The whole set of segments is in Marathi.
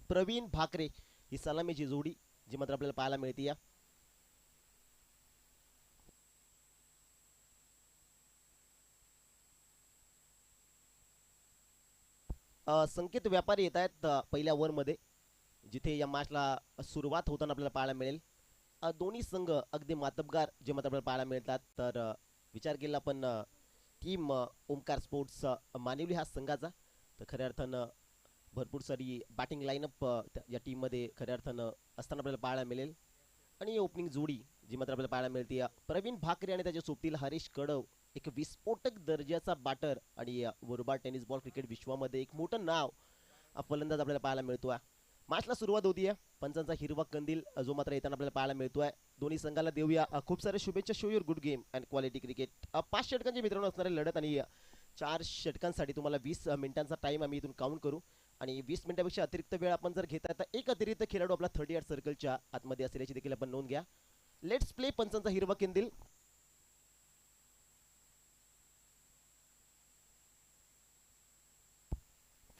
प्रवीण भाकरे ही सलामीची जोडी जी मात्र आपल्याला पाहायला मिळते या संकेत व्यापारी येत आहेत पहिल्या ओव्हरमध्ये जिथे या मॅचला सुरुवात होताना आपल्याला पाहायला मिळेल दोन्ही संघ अगदी मातबगार जे मात्र आपल्याला पाहायला मिळतात तर विचार केला आपण टीम ओमकार स्पोर्ट्स मानिवली ह्या संघाचा तर खऱ्या अर्थानं भरपूर सारी बॅटिंग लाईनअप या टीममध्ये खऱ्या अर्थानं असताना आपल्याला पाहायला मिळेल आणि ओपनिंग जोडी जी मात्र आपल्याला पाहायला मिळते प्रवीण भाकरे आणि त्याच्या सोबतील हरीश कडव एक विस्फोटक दर्जाचा बॅटर आणि वरुबा टेनिस बॉल क्रिकेट विश्वामध्ये एक मोठं नाव फलंदाज आपल्याला पाहायला मिळतोय मॅचला सुरुवात होतीये पंचांचा हिरवा कंदील जो मात्र येताना आपल्याला पाहायला मिळतोय दोन्ही संघाला देऊया खूप सारे शुभेच्छा show your good game and quality cricket 5 षटकांची मित्रांनो असणारी लढत आणि 4 षटकांसाठी तुम्हाला 20 मिनिटांचा टाइम आम्ही इथून काउंट करू आणि 20 मिनिटांपेक्षा अतिरिक्त वेळ आपण जर घेता तर एक अतिरिक्त खेळाडू आपला 38 सर्कलच्या आतमध्ये असल्याची देखील आपण नोंद घ्या लेट्स प्ले पंचांचा हिरवा कंदील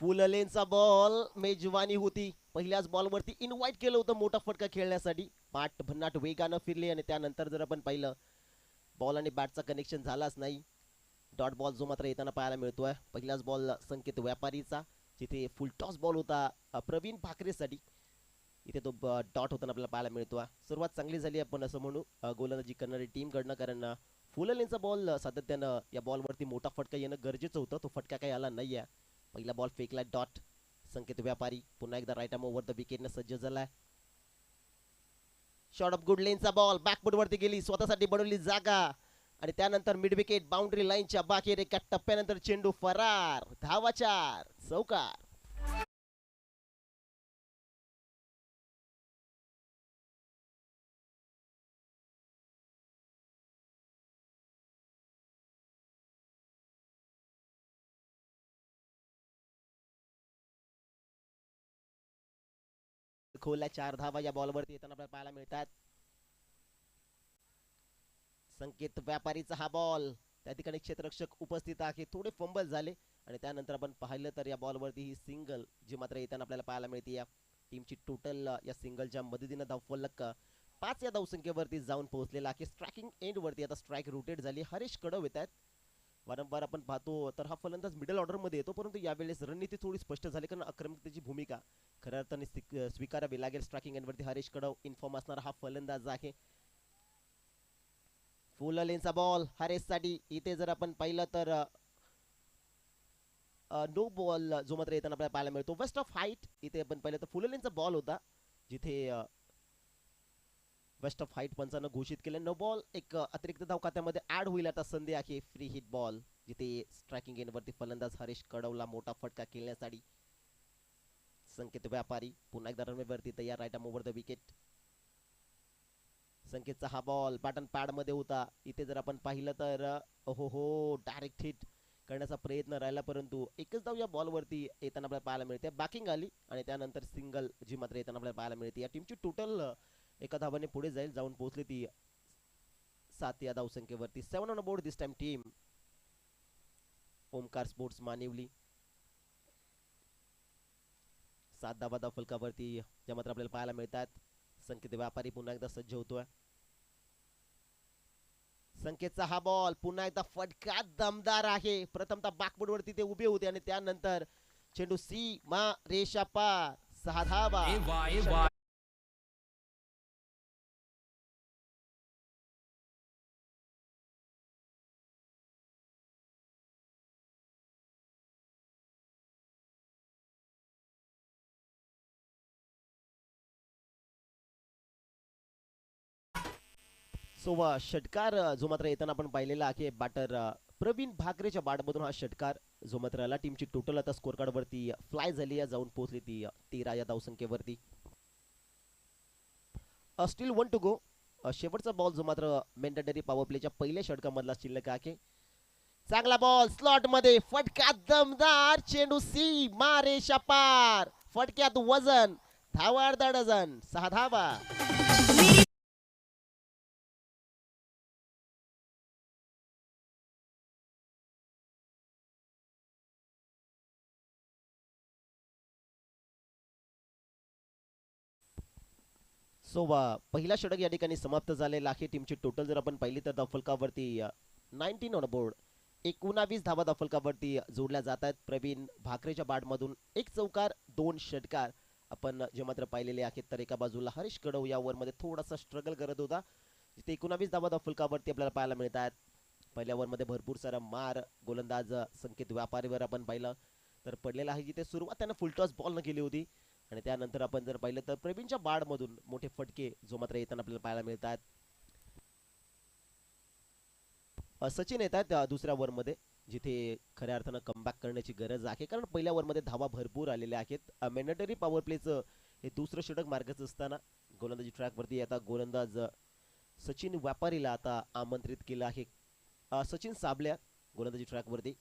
फुल लेनचा बॉल मेजवानी होती पहिल्याच बॉलवरती इन्व्हाइट केलं होतं मोठा फटका खेळण्यासाठी पाठ भन्नाट वेगानं फिरले आणि त्यानंतर जर आपण पाहिलं बॉल आणि बॅटचा कनेक्शन झालाच नाही डॉट बॉल जो मात्र येताना पाहायला मिळतोय पहिलाच बॉल संकेत व्यापारीचा जिथे फुल टॉस बॉल होता प्रवीण भाकरेसाठी इथे तो डॉट होताना आपल्याला पाहायला मिळतोय सुरुवात चांगली झाली आपण असं म्हणू गोलंदाजी करणारी टीम कडनं कारण फुल लेनचा बॉल सातत्यानं या बॉलवरती मोठा फटका येणं गरजेचं होतं तो फटका काही आला नाहीये पहिला बॉल फेकला डॉट संकेत व्यापारी पुन्हा एकदा राईट आर्म ओव्हर द विकेटने सज्ज झालाय शॉट ऑफ गुड लेनचा बॉल बॅकफुट वरती गेली स्वतःसाठी बनवली जागा आणि त्यानंतर मिड विकेट बाउंड्री लाईनच्या बाहेर एका टप्प्यानंतर चेंडू फरार धावा 4 चौकार खोल्या 4 धावा या बॉलवरती येताना आपल्याला पाहायला मिळतात संकेत व्यापारीचा हा बॉल त्या ठिकाणी क्षेत्ररक्षक उपस्थित आहे थोडे फंबल झाले आणि त्यानंतर आपण पाहिलं तर या बॉलवरती ही सिंगल जी मात्र येताना आपल्याला पाहायला मिळते या टीमची टोटल या सिंगलच्या मदतीने धावफलक 5 या धावसंख्येवरती जाऊन पोहोचलेला आहे स्ट्रायकिंग एंड वरती आता स्ट्राईक रोटेट झाली हरीश कडव येत आहेत वारंवार आपण पाहतो तर हा फलंदाज मिडल ऑर्डर मध्ये येतो परंतु यावेळेस रणनीती थोडी स्पष्ट झाली कारण आक्रमकतेची भूमिका खऱ्या अर्थाने स्वीकारावी लागेल स्ट्रायकिंग एंड वरती हरीश कडव इन्फॉर्म असणारा हा फलंदाज आहे फुल लेनचा बॉल हरेससाठी इथे जर आपण पाहिलं तर नो बॉल जो मात्र येताना आपल्याला पाहायला मिळतो वेस्ट ऑफ हाईट इथे आपण पाहिलं तर फुल लेनचा बॉल होता जिथे वेस्ट ऑफ हाईट पंचानं घोषित केलं नो बॉल एक अतिरिक्त धाव खात्यामध्ये ऍड होईल आता संधी आहे फ्री हिट बॉल जिथे स्ट्रायकिंग एंड वरती फलंदाज हरीश कडवला मोठा फटका खेळण्यासाठी संकेत व्यापारी पुन्हा एकदा रनवेवरती तयार right arm over the wicket संकेतचा हा बॉल बॅटन पॅड मध्ये होता इथे जर आपण पाहिलं तर हो हो डायरेक्ट हिट करण्याचा प्रयत्न राहिला परंतु एकच धाव या बॉलवरती येताना आपल्याला पाहायला मिळते बॅकिंग आली आणि त्यानंतर सिंगल जी मात्र येताना आपल्याला पाहायला मिळते या टीमची टोटल एका धावाने पुढे जाईल जाऊन पोहोचली ती 7 या धावसंख्येवरती 7 on board this time team Omkar sports Manivali 7 धावा धावफलकावरती ज्या मात्र आपल्याला पाहायला मिळतात संकेत व्यापारी पुन्हा एकदा सज्ज होतोय संकेतचा हा बॉल पुन्हा एकदा फटका दमदार आहे प्रथमतः बॅकफुट वरती ते उभे होते आणि त्यानंतर चेंडू सी मा रेषा पार 6 धावा सो षटकार जो मात्र येताना आपण पाहिलेला आहे बॅटर प्रवीण भाकरेच्या बॅटमधून हा षटकार जो मात्र आला टीमची टोटल आता स्कोर कार्ड वरती फ्लाय झाली आहे जाऊन पोहोचली ती 13 या धावसंख्येवरती स्टील 1 टू गो शेवटचा बॉल जो मात्र मेंढरी पॉवर प्लेच्या पहिल्या षटकामधला शिल्लक आहे चांगला बॉल स्लॉट मध्ये फटका दमदार चेंडू सी मारे पार फटक्यात वजन धावा अर्धा डझन 6 धावा सो पहिला षटक या ठिकाणी समाप्त झालेला आहे. टीमची टोटल जर आपण पाहिली तर धावफलकावरती 19 ऑन बोर्ड, 19 धावा धावफलकावरती जोडल्या जात आहेत. प्रवीण भाकरेच्या बॅटमधून एक चौकार, 2 षटकार आपण जे मात्र पाहिलेले आहेत. तर एका बाजूला हरीश कडव या ओव्हरमध्ये थोडासा स्ट्रगल करत होता, जिथे 19 धावा धावफलकावरती आपल्याला पाहायला मिळत आहेत. पहिल्या ओव्हरमध्ये भरपूर सारा मार गोलंदाज संकेत व्यापारीवर आपण पाहिलं तर पडलेला आहे, जिथे सुरुवात त्यानं फुलटॉस बॉल न केली होती आणि त्यानंतर आपण जर पाहिलं तर प्रवीणच्या बाडमधून मोठे फटके जो मात्र येताना आपल्याला पाहायला मिळतात. सचिन येत आहेत दुसऱ्या ओव्हरमध्ये, जिथे खऱ्या अर्थानं कमबॅक करण्याची गरज आहे, कारण पहिल्या ओव्हरमध्ये धावा भरपूर आलेल्या आहेत. मॅन्डेटरी पॉवर प्लेचं हे दुसरं षटक मार्गाचं असताना गोलंदाजी ट्रॅकवरती आता गोलंदाज सचिन व्यापारीला आता आमंत्रित केलं आहे. सचिन साबल्या गोलंदाजी ट्रॅकवरती.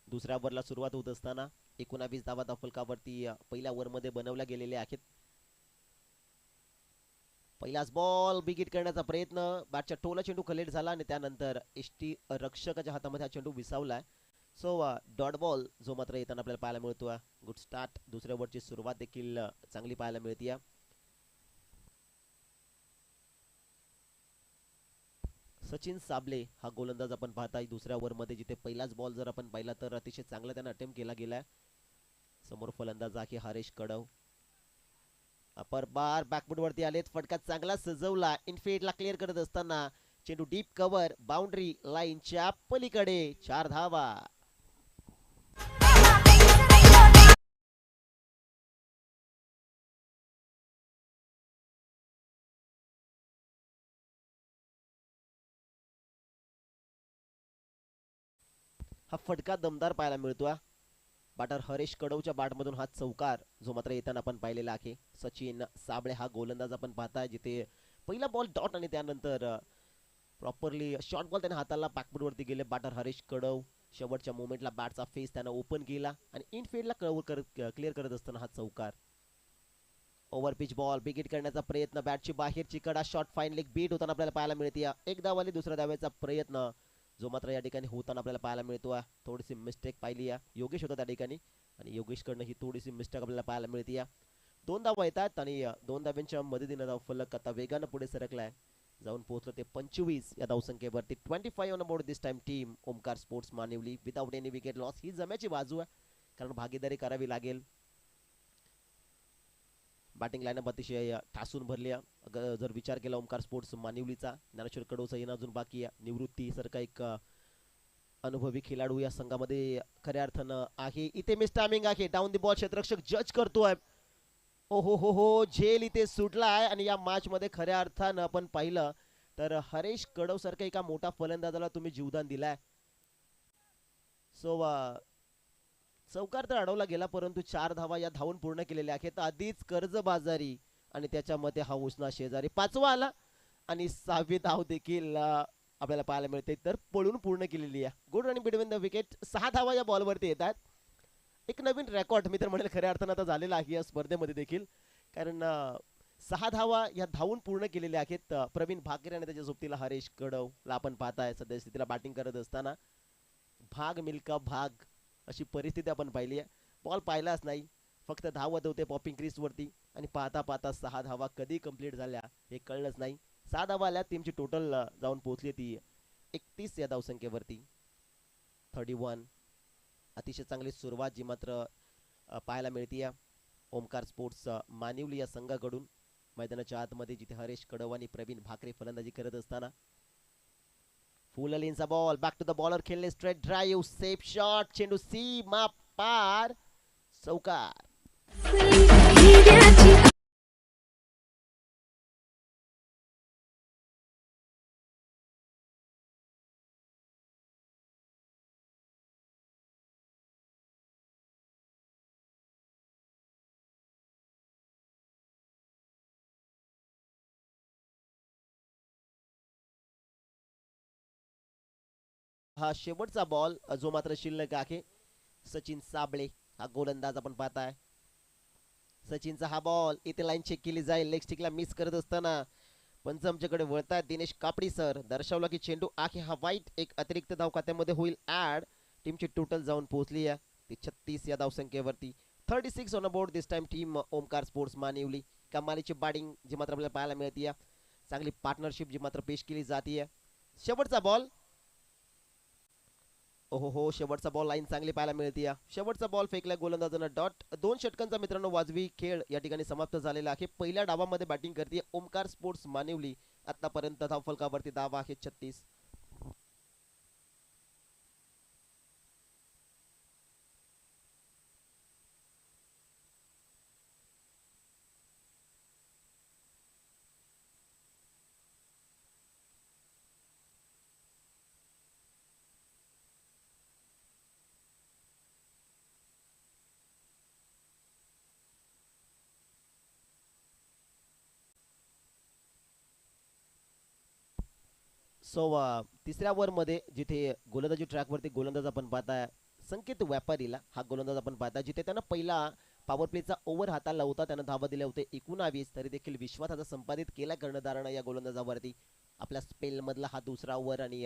दुसऱ्या ओव्हरला सुरुवात होत असताना 19 धावा धावफलकावरती पहिल्या ओव्हरमध्ये बनवल्या गेलेल्या आहेत. पहिलाच बॉल बिगिट करण्याचा प्रयत्न, बॅटच्या टोला चेंडू कलेक्ट झाला आणि त्यानंतर एसटी रक्षकाच्या हातामध्ये हा चेंडू विसावलाय. सो डॉट बॉल जो मात्र येताना आपल्याला पाहायला मिळतो. Good start. दुसऱ्या ओव्हरची सुरुवात देखील चांगली पाहायला मिळते. सचिन साबले हा गोलंदाज आपण पाहताय दुसऱ्या ओव्हरमध्ये, जिथे पहिलाच बॉल जर आपण पाहिला तर अतिशय चांगला त्यानं अटेम्प्ट केला गेलाय. समोर फलंदाज आहे हरेश कडव. अपर बार बॅकफुट वरती आलेत, फटका चांगला सजवला, इनफिल्डला क्लिअर करत असताना चेंडू डीप कव्हर, बाउंड्री लाईनच्या पलीकडे, 4 धावा. हा फटका दमदार पाहायला मिळतोय. बॅटर हरेश कडवच्या बॅटमधून हा चौकार जो मात्र येताना आपण पाहिलेला आहे. सचिन साबळे हा गोलंदाज आपण पाहताय, जिथे पहिला बॉल डॉट आणि त्यानंतर प्रॉपरली शॉर्ट बॉल त्याने हाताला बॅकफुट वरती गेले. बॅटर हरेश कडव शेवटच्या मोमेंटला बॅटचा फेस त्यानं ओपन केला आणि इनफिल्डला क्लिअर करत असताना हा चौकार. ओव्हर पिच बॉल बिगिट करण्याचा प्रयत्न, बॅटची बाहेरची कडा, शॉर्ट फाईन लेग बीट होताना आपल्याला पाहायला मिळते. एक धावाली दुसऱ्या धाव्याचा प्रयत्न जो मात्र या ठिकाणी होताना आपल्याला पाहायला मिळतो. थोडीशी मिस्टेक पाहिली योगेश होता त्या ठिकाणी आणि योगेशकडनं ही थोडीशी मिस्टेक आपल्याला पाहायला मिळते. 2 धावा येतात आणि 2 धाव्यांच्या मदतीने धावफलक आता वेगानं पुढे सरकलाय, जाऊन पोहोचलं ते 25 या धावसंख्येवरती. 25 on board this time team Omkar sports Manivali without any wicket loss. ही जम्याची बाजू आहे, कारण भागीदारी करावी लागेल. बॅटिंग लाईनअप अतिशय ठासून भरली. जर विचार केला ओमकार स्पोर्ट्स मानिवलीचा, ज्ञानेश्वर कडवचा येणं अजून बाकी आहे. निवृत्ती सारखा एक अनुभवी खेळाडू या संघामध्ये खऱ्या अर्थानं आहे. इथे मिस टायमिंग आहे, डाऊन दी बॉल क्षेत्ररक्षक जज करतोय. ओ हो, झेल इथे सुटला आहे आणि या मॅच मध्ये खऱ्या अर्थानं आपण पाहिलं तर हरेश कडव सारखा एका मोठा फलंदाजाला तुम्ही जीवदान दिलाय. सो चौकार तर अडवला गेला, परंतु 4 धावा या धावून पूर्ण केलेल्या आहेत. आधीच कर्जबाजारी आणि त्याच्यामध्ये हा उसना शेजारी 5वा आला आणि 6वी धाव देखील आपल्याला पाहायला मिळते, तर पळून पूर्ण केलेली आहे. Good running between the wicket. 6 धावा या बॉलवरती येतात. एक नवीन रेकॉर्ड मी तर म्हणेल खऱ्या अर्थानं आता झालेला आहे या स्पर्धेमध्ये देखील, कारण 6 धावा या धावून पूर्ण केलेल्या आहेत. प्रवीण भाकरे आणि त्याच्या सोबतीला हरेश कडवला आपण पाहताय सध्या स्थितीला बॅटिंग करत असताना. भाग मिल्का भाग अशी परिस्थिती आपण पाहिली आहे. बॉल पाहिलाच नाही, फक्त धावत होते पॉपिंग क्रीज वरती आणि पाहता पाहता 6 धावा कधी कंप्लीट झाल्या हे कळलंच नाही. 6 धावा आल्या, टीमची टोटल जाऊन पोहोचली ती 31 या धावसंख्येवरती. 31. अतिशय चांगली सुरुवात जी मात्र पाहायला मिळते ओमकार स्पोर्ट्स मानिवली या संघाकडून मैदानाच्या आतमध्ये, जिथे हरेश कडव आणि प्रवीण भाकरे फलंदाजी करत असताना. फुल लेनचा ball back to the bowler, खेळले स्ट्रेट ड्राइव्ह, सेफ शॉट, चेंडू सीमा पार, चौकार. हा शेवटचा बॉल जो मात्र शिल्लक आहे. सचिन साबळे हा गोलंदाज आपण पाहताय. सचिनचा हा बॉल इथे लाईन चेक केली जाईल, लेग स्टिकला मिस करत असताना पंच आमच्याकडे वळतायत दिनेश कापडी सर. दर्शवला की चेंडू आहे हा वाईट. एक अतिरिक्त धाव खात्यामध्ये होईल ऍड. टीमची टोटल जाऊन पोहोचली आहे ती 36 या धावसंख्येवरती. 36 on board this time team Omkar sports Manivali. कमालीची बॅटिंग जी मात्र आपल्याला पाहायला मिळते, चांगली पार्टनरशिप जी मात्र पेश केली जाते. शेवटचा बॉल. ओहो हो, शेवटचा बॉल लाईन चांगली पाहायला मिळते. शेवटचा बॉल फेकला गोलंदाजानं डॉट. 2 षटकांचा मित्रांनो वाजवी खेळ या ठिकाणी समाप्त झालेला आहे. पहिल्या डावामध्ये बॅटिंग करते ओमकार स्पोर्ट्स मानिवली. आतापर्यंत धावफलकावरती धाव आहे 36. सो तिसऱ्या ओव्हरमध्ये जिथे गोलंदाजी ट्रॅकवरती गोलंदाज आपण पाहताय संकेत व्यापारीला, हा गोलंदाज आपण पाहताय जिथे त्यानं पहिला पॉवर प्लेचा ओव्हर हाताला होता, त्यानं धावा दिल्या होते 19, तरी देखील विश्वासाचा संपादित केला कर्णधारानं या गोलंदाजावरती. आपल्या स्पेल मधला हा दुसरा ओव्हर आणि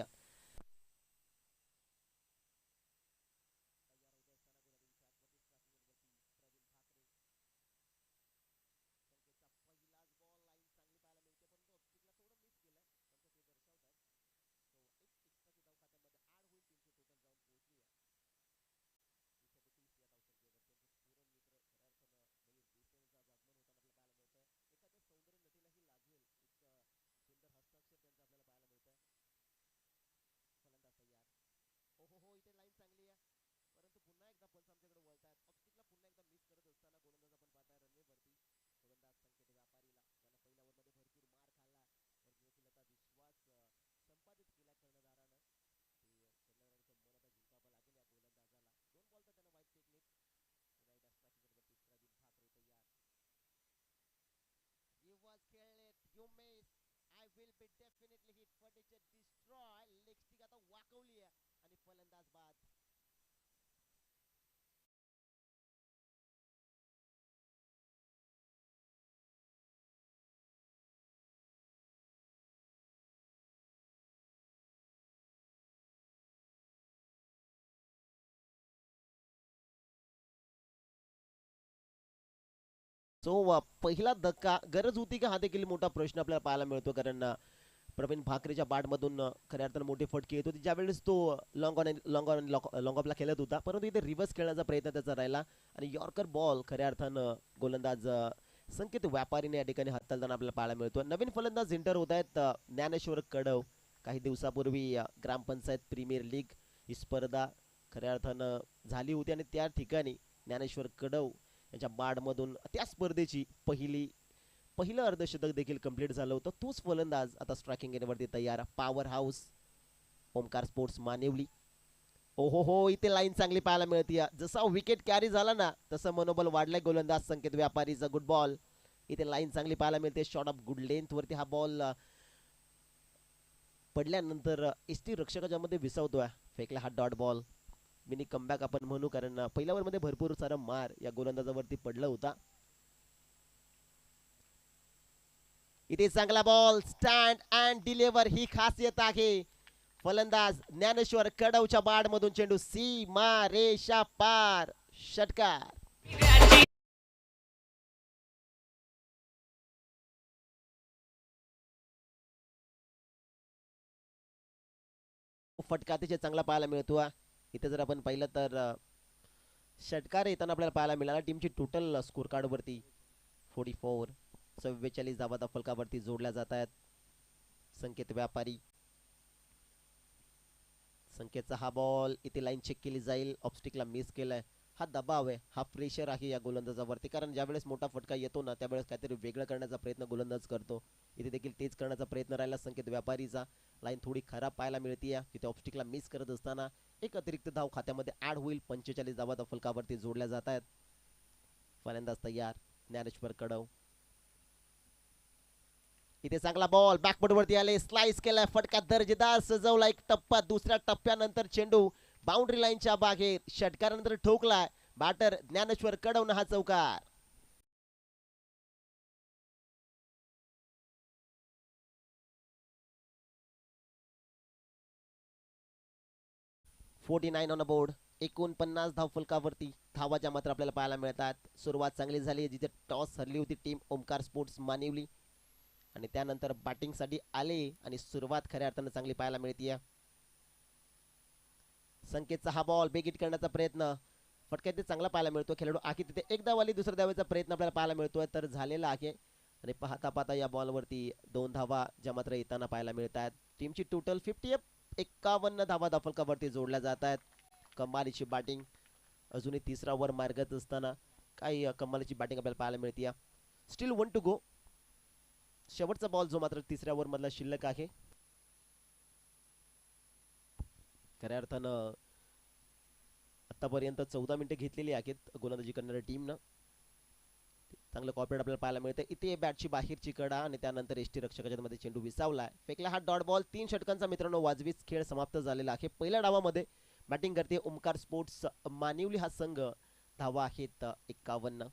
I will be definitely hit फटीचे डिस्ट्रॉय. लेग स्टिक आता वाकवली आहे आणि फलंदाज बाद. सो पहिला धक्का गरज होती का, हा देखील मोठा प्रश्न आपल्याला पाहायला मिळतो. कारण प्रवीण भाकरेच्या बॅटमधून खऱ्या अर्थानं मोठी फटकी येत होती ज्यावेळेस तो लॉंग ऑफला खेळत होता, परंतु इथे रिव्हर्स खेळण्याचा प्रयत्न त्याचा राहिला आणि यॉर्कर बॉल खऱ्या अर्थानं गोलंदाज संकेत व्यापारीने या ठिकाणी हाताळताना आपल्याला पाहायला मिळतो. नवीन फलंदाज एंटर होत आहेत ज्ञानेश्वर कडव. काही दिवसापूर्वी ग्रामपंचायत प्रीमियर लीग ही स्पर्धा खऱ्या अर्थानं झाली होती आणि त्या ठिकाणी ज्ञानेश्वर कडव यांच्या बाडमधून त्या स्पर्धेची पहिलं अर्धशतक देखील कंप्लीट झालं होतं. तोच फलंदाज आता स्ट्रायकिंग येण्यावरती तयार. Power house Omkar sports Manivali. ओहो हो, इथे लाईन चांगली पाहायला मिळते. जसा विकेट कॅरी झाला ना तसं मनोबल वाढलाय गोलंदाज संकेत व्यापारीचा. Good ball. इथे लाईन चांगली पाहायला मिळते. शॉट ऑफ गुड लेंथ वरती हा बॉल पडल्यानंतर एसटी रक्षकाच्या मध्ये विसवतोय. फेकला हा डॉट बॉल. मिनी कमबॅक आपण म्हणू, कारण पहिल्या ओव्हर मध्ये भरपूर सारा मार या गोलंदाजावरती पडला होता. इथे चांगला बॉल. स्टँड अँड डिलिव्हर ही खासियत आहे. फलंदाज ज्ञानेश्वर कडवच्या बाड मधून चेंडू सीमा रेषा पार. षटकार. फटका अतिशय चांगला पाहायला मिळतो. इथे जर आपण पाहिलं तर षटकार येताना आपल्याला पाहायला मिळाला. टीमची टोटल स्कोर कार्ड वरती 44 44 धावा फलकावरती जोडल्या जात आहेत. संकेत व्यापारी. संकेतचा हा बॉल इथे लाईन चेक केली जाईल. ऑफस्टिकला मिस केलाय. हा दबाव आहे, हा प्रेशर आहे या गोलंदाजावरती, कारण ज्यावेळेस मोठा फटका येतो ना त्यावेळेस काहीतरी वेगळं करण्याचा प्रयत्न गोलंदाज करतो. इथे देखील तेच करण्याचा प्रयत्न राहिला संकेत व्यापारीचा. लाईन थोडी खराब पाहायला मिळते. तिथे ऑफस्टिकला मिस करत असताना एक अतिरिक्त धाव खात्यामध्ये ऍड होईल. 45 धावा फलकावरती जोडल्या जात आहेत. फलंदाज तयार ज्ञानेश्वर कडव. इथे चांगला बॉल बॅकफुट वरती आले. स्लाइस केलाय. फटका दर्जेदार सजवला. एक टप्पा. दुसऱ्या टप्प्यानंतर चेंडू बाउंड्री लाईनच्या बागेत षटकारानंतर ठोकलाय. बॅटर ज्ञानेश्वर कडवनं हा चौकार. 49 ऑन बोर्ड. 49 धाव फलकावरती धावाच्या मात्र आपल्याला पाहायला मिळतात. सुरुवात चांगली झाली जिथे टॉस हरली होती टीम ओमकार स्पोर्ट्स मानिवली आणि त्यानंतर बॅटिंगसाठी आले आणि सुरुवात खऱ्या अर्थानं चांगली पाहायला मिळते. संकेतचा हा बॉल बेगिट करण्याचा प्रयत्न फटक्यात ते चांगला पाहायला मिळतो. खेळाडू आखी तिथे एक धावाली दुसऱ्या धावेचा प्रयत्न आपल्याला पाहायला मिळतोय तर झालेला आहे आणि पाहता पाहता या बॉलवरती 2 धावा ज्या मात्र येताना पाहायला मिळतात. टीमची टोटल 51 धावा फलकावरती जोडल्या जात आहेत. कमालीची बॅटिंग अजूनही तिसरा ओव्हर मार्गात असताना काही कमालीची बॅटिंग आपल्याला पाहायला मिळते. Still 1 to go. शेवटचा बॉल जो मात्र तिसऱ्या ओव्हर मधला शिल्लक आहे. खऱ्या अर्थानं आतापर्यंत 14 मिनिटे घेतलेली आहेत गोलंदाजी करणाऱ्या टीमनं. चांगलं कॉर्पोरेट आपल्याला पाहायला मिळतं. इथे बॅटची बाहेरची कडा आणि त्यानंतर एसटी रक्षकाच्या मध्ये चेंडू विसावलाय. फेकला हा डॉट बॉल. 3 षटकांचा मित्रांनो वाजवीच खेळ समाप्त झालेला आहे. पहिल्या डावामध्ये बॅटिंग करते ओमकार स्पोर्ट्स मानिवली हा संघ. धावा आहेत 51.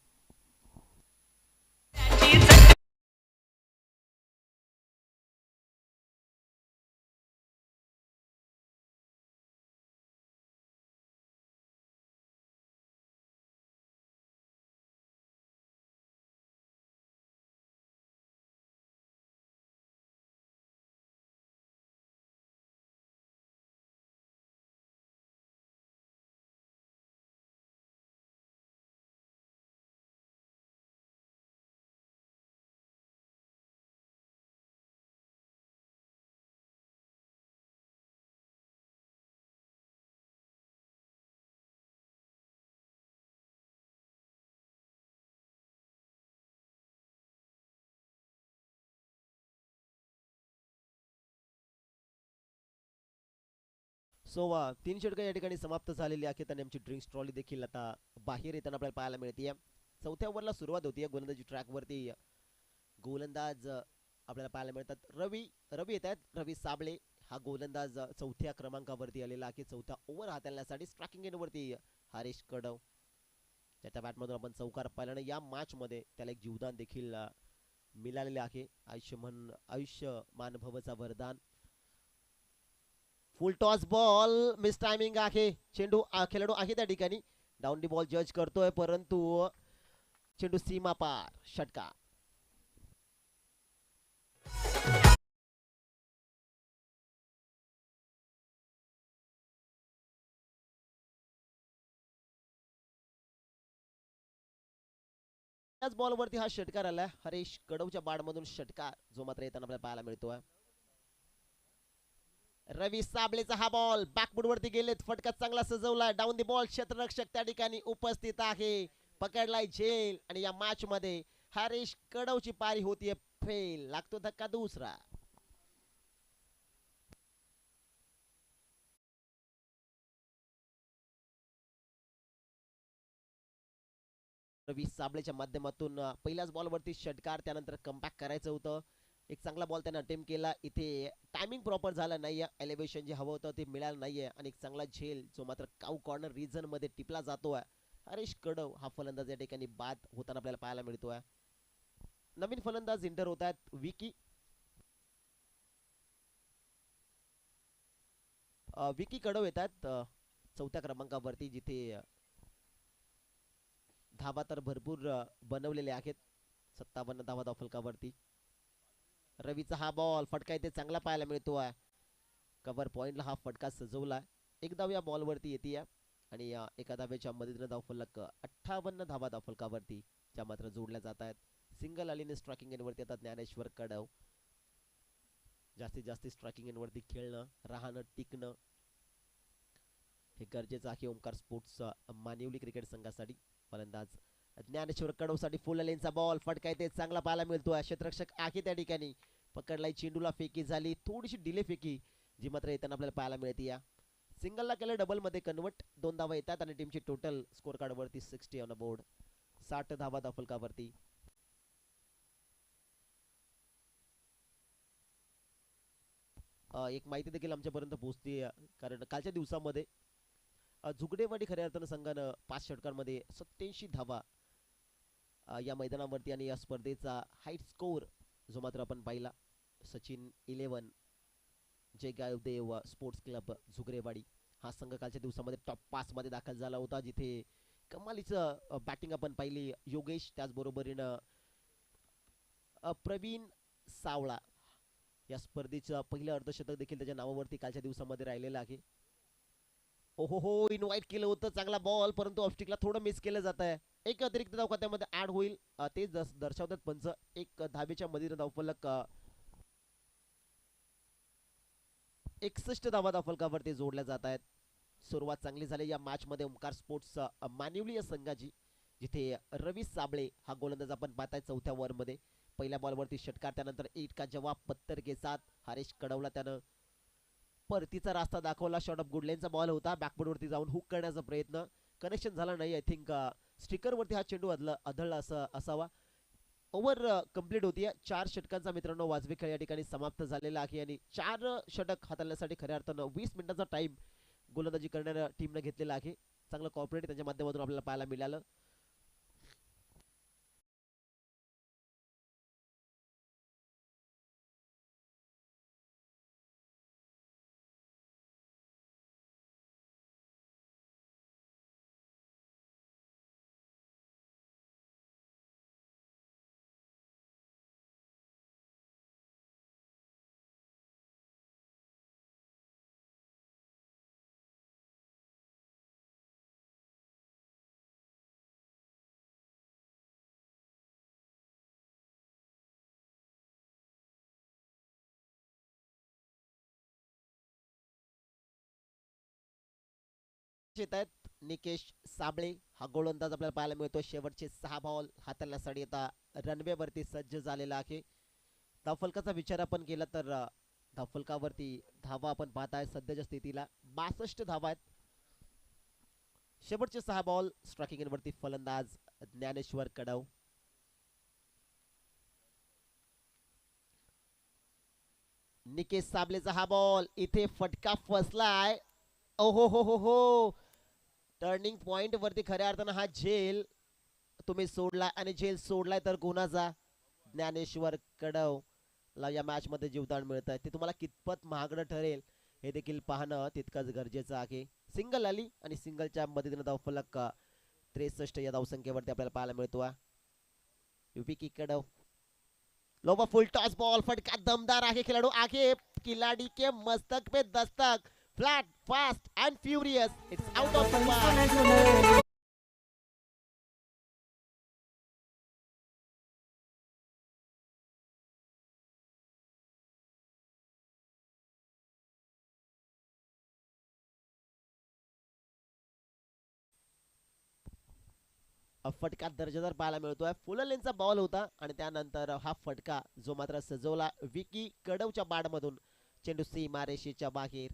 सो 3 षटकं या ठिकाणी समाप्त झालेली आहेत आणि आमची ड्रिंक्स ट्रॉली देखील आता बाहेर येताना आपल्याला पाहायला मिळते. चौथ्या ओव्हरला सुरुवात होती गोलंदाजी ट्रॅकवरती. गोलंदाज आपल्याला पाहायला मिळतात रवी येत आहेत. रवी साबळे हा गोलंदाज चौथ्या क्रमांकावरती आलेला आहे. चौथा ओव्हर हाताळण्यासाठी स्ट्रायकिंग एंडवरती हरीश कडव. त्याच्या बॅटमधून आपण चौकार पाहिल्याने या मॅच मध्ये त्याला एक जीवदान देखील मिळालेले आहे. आयुष्यमान भवचा वरदान. फुल टॉस बॉल मिस टायमिंग आहे. चेंडू खेळाडू आहे त्या ठिकाणी. डाऊन दी बॉल जज करतोय परंतु चेंडू सीमा पार. षटकार. त्याच बॉलवरती हा षटकार आलाय. हरीश कडवच्या बाडमधून षटकार जो मात्र येताना आपल्याला पाहायला मिळतोय. रवी साबळेचा हा बॉल बॅकबुड वरती गेलेत. फटका चांगला सजवलाय. डाऊन दी बॉल क्षेत्ररक्षक त्या ठिकाणी उपस्थित आहे. पकडलाय झेल आणि या मॅच मध्ये हरीश कडवची पारी होतीये फेल. लागतो धक्का दुसरा. रवी साबळेच्या माध्यमातून पहिल्याच बॉलवरती षटकार. त्यानंतर कमबॅक करायचं होतं. एक चांगला बॉल त्याने अटेम्प्ट केला. इथे टायमिंग प्रॉपर झाला नाहीये. एलिव्हेशन जे हवं होतं ते मिळालं नाहीये आणि एक चांगला झेल जो मात्र काऊ कॉर्नर रिजन मध्ये टिपला जातोय. हरीश कडव हा फलंदाज या ठिकाणी बाद होताना आपल्याला पाहायला मिळतोय. नवीन फलंदाज इंटर होत आहेत. विकी कडव येतात चौथ्या क्रमांकावरती जिथे धावा तर भरपूर बनवलेले आहेत. 57 धावा फलकावरती. रवीचा हा बॉल फटका इथे चांगला पाहायला मिळतोय. कव्हर पॉइंटला हा फटका सजवला. एक धाव या बॉलवरती येते आणि एका धावेच्या मदतीने धावफलक 58 धावा फलकावरती ज्या मात्र जोडल्या जात आहेत. सिंगल आलीने स्ट्रायकिंग एंडवरती येतात ज्ञानेश्वर कडव. जास्तीत जास्त स्ट्रायकिंग एंडवरती खेळणं राहणं टिकणं हे गरजेचं आहे ओमकार स्पोर्ट्स मानिवली क्रिकेट संघासाठी. फलंदाज ज्ञानेश्वर कडव साठी फुल लेनचा बॉल फटका इथे चांगला पाहायला मिळतोय. क्षेत्ररक्षक आहे त्या ठिकाणी. पकडलाय. चेंडूला फेकी झाली. थोडीशी डिले फेकी जी मात्र येताना आपल्याला पाहायला मिळते. या सिंगलला केलं डबल मध्ये कन्वर्ट. 2 धावा येतात आणि टीमची टोटल स्कोर कार्ड वरती 60 ऑन बोर्ड. 60 धावा फलकावरती. एक माहिती देखील आमच्यापर्यंत पोहोचते कारण कालच्या दिवसामध्ये झुगडेवाडी खऱ्या अर्थानं संघानं 5 षटकांमध्ये 87 धावा या मैदानावरती आणि या स्पर्धेचा हाईट स्कोर जो मात्र आपण पाहिला सचिन 11 जय गावदेव स्पोर्ट्स क्लब झुगरेवाडी हा संघ कालच्या दिवसामध्ये टॉप 5 मध्ये दाखल झाला होता, जिथे कमालीचं बॅटिंग आपण पाहिली. योगेश त्याचबरोबरीनं प्रवीण सावळा या स्पर्धेचं पहिलं अर्धशतक देखील त्याच्या नावावरती कालच्या दिवसामध्ये राहिलेलं आहे. ओहो हो, इनवाईट केलं होतं, चांगला बॉल, परंतु ऑफस्टिकला थोडं मिस केलं जात आहे. एक अतिरिक्त धाव खात्यामध्ये ऍड होईल. ते दर्शवतात पंच. एक धावेच्या मधील धावफलक 61 धावा धावफलकावरती जोडल्या जात आहेत. सुरुवात चांगली झाली या मॅच मध्ये ओमकार स्पोर्ट्स मानिवली या संघाची, जिथे रवी साबळे हा गोलंदाज आपण पाहताय चौथ्या ओव्हर मध्ये. पहिल्या बॉलवरती षटकार, त्यानंतर 8 का जवाब पत्तर के साथ. हरेश कडवला त्यानं परतीचा रास्ता दाखवला. शॉर्ट ऑफ गुडलेनचा बॉल होता, बॅकबोर्ड वरती जाऊन हुक करण्याचा प्रयत्न, कनेक्शन झाला नाही. आय थिंक स्टिकर वरती हा चेंडू आदळला असावा. ओव्हर कंप्लीट होती. 4 षटकांचा मित्रांनो वाजवी खेळ या ठिकाणी समाप्त झालेला आहे आणि 4 षटक हाताळण्यासाठी खऱ्या अर्थानं 20 मिनिटांचा टाइम गोलंदाजी करणाऱ्या टीमने घेतलेला आहे. चांगलं कॉर्पोरेट त्यांच्या माध्यमातून आपल्याला पाहायला मिळालं. येत आहेत. निकेश साबळे हा गोलंदाज आपल्याला पाहायला मिळतो. शेवटचे 6 बॉल हाताळण्यासाठी आता रनवे वरती सज्ज झालेला आहे. धावफलकाचा विचार आपण केला तर धावफलकावरती धावा आपण पाहताय सध्याच्या स्थितीला 62 धावा आहेत. शेवटचे 6 बॉल. स्ट्रायकिंग वरती फलंदाज ज्ञानेश्वर कडव. निकेश साबलेचा हा बॉल, इथे फटका फसलाय. ओहो हो हो हो, टर्निंग पॉइंट वरती खऱ्या अर्थानं हा झेल तुम्ही सोडलाय आणि झेल सोडलाय तर गुणाचा. ज्ञानेश्वर कडव ला या मॅच मध्ये जीवदान मिळत आहे. ते तुम्हाला कितपत महागडं ठरेल हे देखील पाहणं तितकंच गरजेचं आहे. सिंगल आली आणि सिंगलच्या मदतीने धावफलक 63 या धावसंख्येवरती आपल्याला पाहायला मिळतो. युपी की कडव, लोबा फुल टॉस बॉल, फटका दमदार आहे. खिलाड़ू आगे, खिलाड़ी के मस्तक पे Dastak, flat fast end furious, it's out of the park. फटका दर्जेदार पाहायला मिळतोय. फुल लेनचा बॉल होता आणि त्यानंतर हा फटका जो मात्र सजवला विकी कडवच्या बाद मधून चेंडू सीमारेषेच्या बाहेर.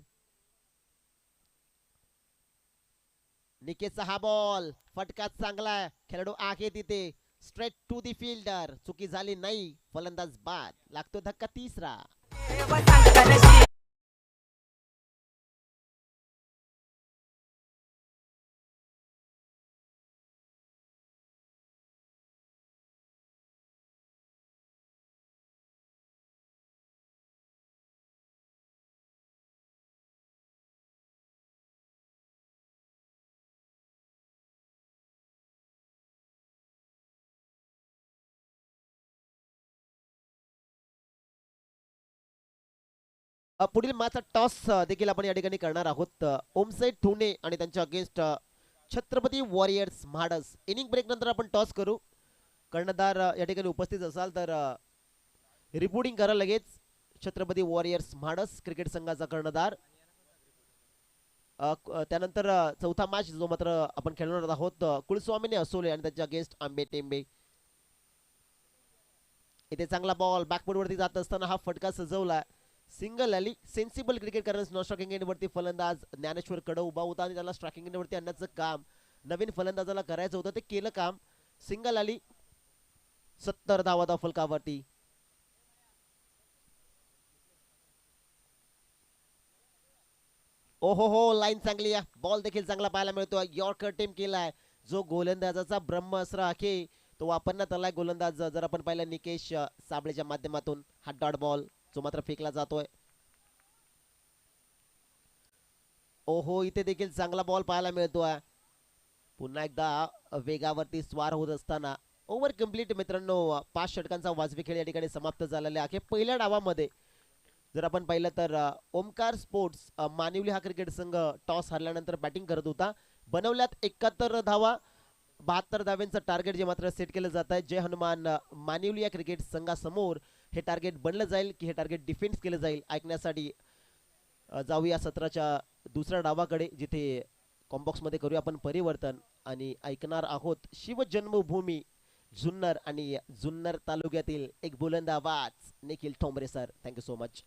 निकेशचा हा बॉल, फटका चांगला, खेळाडू आहे तिथे, स्ट्रेट टू दी फिल्डर, चुकी झाली नाही, फलंदाज बाद. लागतो धक्का तिसरा. पुढील मॅचचा टॉस देखील आपण या ठिकाणी करणार आहोत. ओमसेट ठोणे आणि त्यांच्या अगेन्स्ट छत्रपती वॉरियर्स म्हाडस. इनिंग ब्रेक नंतर आपण टॉस करू. कर्णधार या ठिकाणी उपस्थित असाल तर रिपोर्टिंग करा लगेच. छत्रपती वॉरियर्स म्हाडस क्रिकेट संघाचा कर्णधार. त्यानंतर चौथा मॅच जो मात्र आपण खेळणार आहोत कुलस्वामीने असोले आणि त्यांच्या अगेन्स्ट आंबे टेंबे. इथे चांगला बॉल बॅकवर्ड वरती जात असताना हा फटका सजवला. सिंगल आली. सेन्सिबल क्रिकेट करण्यास नॉन स्ट्रायकिंग एंड वरती फलंदाज ज्ञानेश्वर कडव उभा होता आणि त्याला स्ट्रायकिंग एंड वरती आणण्याचं काम नवीन फलंदाजाला करायचं होतं, ते केलं काम. सिंगल आली. 70 धावा धावफलकावरती. ओहो हो, लाईन चांगली आहे. बॉल देखील चांगला पाहायला मिळतो. यॉर्कर टीम केलाय. जो गोलंदाजाचा ब्रह्मास्त्र आहे तो वापरण्यात आलाय. गोलंदाज जर आपण पाहिलं निकेश साबळेच्या माध्यमातून हा डॉट बॉल जो मात्र फेकला जातोय. ओहो, इथे देखील चांगला बॉल पाहायला मिळतोय. पुन्हा एकदा वेगावरती स्वार होत असताना ओव्हर कंप्लीट मित्रांनो. 5 षटकांचा वाजवी खेळ या ठिकाणी समाप्त झालेला आहे. पहिल्या डावामध्ये जर आपण पाहिलं तर ओमकार स्पोर्ट्स मानिवली हा क्रिकेट संघ टॉस हरल्यानंतर बॅटिंग करत होता. बनवल्यात 71 धावा. 72 धाव्यांचं टार्गेट जे मात्र सेट केलं जात आहे. जय हनुमान मानिवली या क्रिकेट संघासमोर हे टार्गेट बनलं जाईल की हे टार्गेट डिफेन्स केलं जाईल ऐकण्यासाठी जाऊया सत्राच्या दुसऱ्या डावाकडे, जिथे कॉम्बॉक्स मध्ये करूया आपण परिवर्तन आणि ऐकणार आहोत शिवजन्मभूमी जुन्नर आणि जुन्नर तालुक्यातील एक बुलंद आवाज Nikhil Thombare sir. Thank you so much.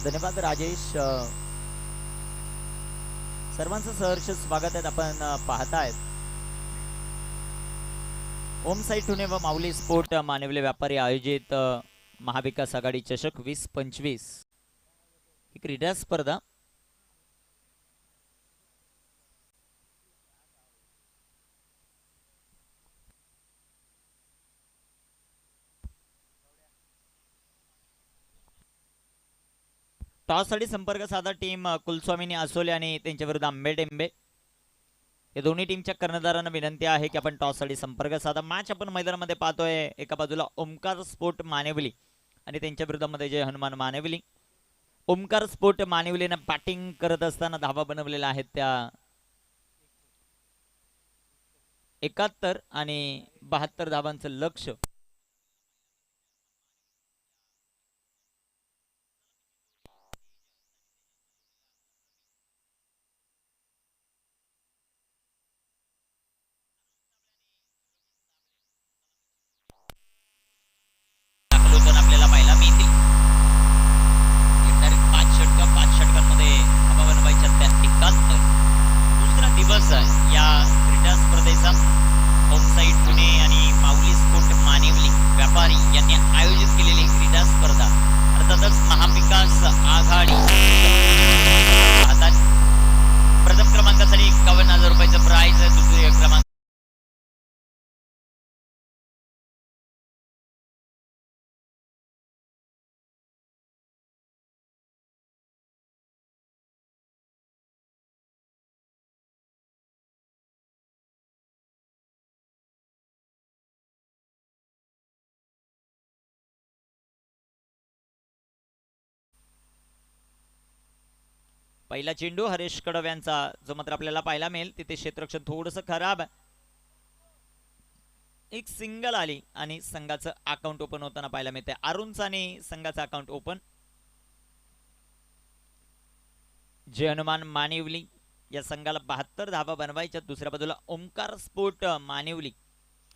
धन्यवाद राजेश. सर्वांचं सहर्ष स्वागत आहे. आपण पाहतायत ओम साई ठुणे व माऊली स्पोर्ट मानवले व्यापारी आयोजित महाविकास आघाडी चषक 2025 ही क्रीडा स्पर्धा टॉस साठी संपर्क साधा टीम कुलस्वामिनी असोले आणि त्यांच्या विरुद्ध आंबे टेंबे या दोन्ही टीमच्या कर्णधारांना विनंती आहे की आपण टॉस साठी संपर्क साधा. मॅच आपण मैदानामध्ये पाहतोय. एका बाजूला ओमकार स्पोर्ट मानेवली आणि त्यांच्या विरुद्धामध्ये जय हनुमान मानेवली. ओमकार स्पोर्ट मानिवलीने बॅटिंग करत असताना धावा बनवलेल्या आहेत त्या 71 आणि 72 धावांचं लक्ष्य. आपल्याला पाहायला मिळतील. पाच षटकांमध्ये धावा बनवायच्या त्या 71. दुसरा दिवस या क्रीडा स्पर्धेचा ओमसाई पुणे आणि माऊली स्पोर्ट मानिवली व्यापारी यांनी आयोजित केलेली क्रीडा स्पर्धा अर्थातच महाविकास आघाडी प्रथम क्रमांकासाठी 51,000 रुपयाचं प्राइज. दुसरे क्रमांक पहिला चेंडू हरेश कडव यांचा जो मात्र आपल्याला पाहायला मिळेल. तिथे क्षेत्ररक्षण थोडंसं खराब. एक सिंगल आली आणि संघाचं अकाउंट ओपन होताना पाहायला मिळते. अरुणचा आणि संघाचं अकाउंट ओपन. जय हनुमान मानिवली या संघाला 72 धावा बनवायच्या. दुसऱ्या बाजूला ओमकार स्पोर्ट मानिवली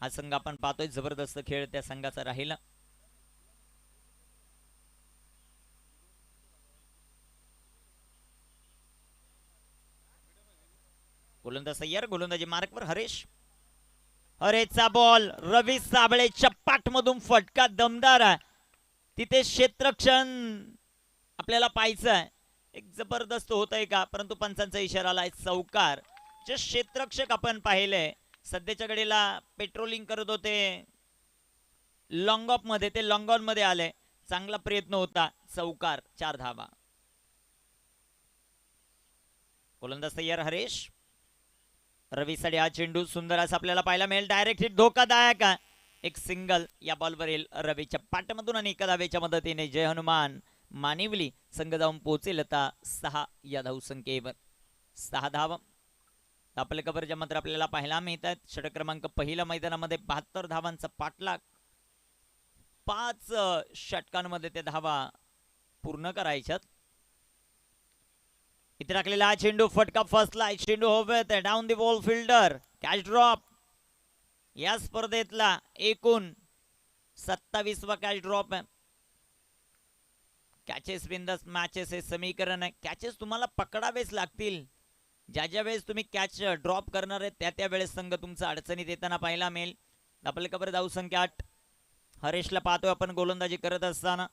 हा संघ आपण पाहतोय. जबरदस्त खेळ त्या संघाचा राहिला. गोलंदाज सय्यर, गोलंदाजी मार्कवर हरेश. हरेशचा बॉल रवी साबळे चप्पाट मधून फटका दमदार आहे. तिथे क्षेत्ररक्षण आपल्याला पाहायचं आहे. एक जबरदस्त होतंय का, परंतु पंचांचा इशारा आलाय चौकार. जे क्षेत्ररक्षक आपण पाहिले सध्याच्या घडीला पेट्रोलिंग करत होते लॉंग ऑफ मध्ये, ते लॉंग ऑन मध्ये आले. चांगला प्रयत्न होता. चौकार, 4 धावा. गोलंदाज तयार हरेश. रवीसाठी हा चेंडू सुंदर असं आपल्याला पाहायला मिळेल. डायरेक्ट हिट धोकादायक आहे. एक सिंगल या बॉलवर येईल रवीच्या पाठमधून आणि एका धावेच्या मदतीने जय हनुमान मानिवली संघ जाऊन पोहोचेल आता 6 या धावसंख्येवर. 6 धावा आपल्या कव्हरच्या मात्र आपल्याला पाहायला मिळतात. षटक क्रमांक पहिल्या मैदानामध्ये 72 धावांचा पाठलाग. 5 षटकांमध्ये ते धावा पूर्ण करायच्यात. इथे टाकलेला हा चेंडू फटका फसला. चेंडू हवेत down the ball fielder. Catch drop. या स्पर्धेतला एकूण 27वा कॅच ड्रॉप आहे. कॅचेस विन द मॅचेस हे समीकरण आहे. कॅचेस तुम्हाला पकडावेच लागतील. ज्या ज्या वेळेस तुम्ही कॅच ड्रॉप करणार आहे त्या त्या वेळेस संघ तुमचा अडचणीत येताना पाहायला मिळेल. आपल्या कबर धाव संख्या 8. हरेशला पाहतोय आपण गोलंदाजी करत असताना.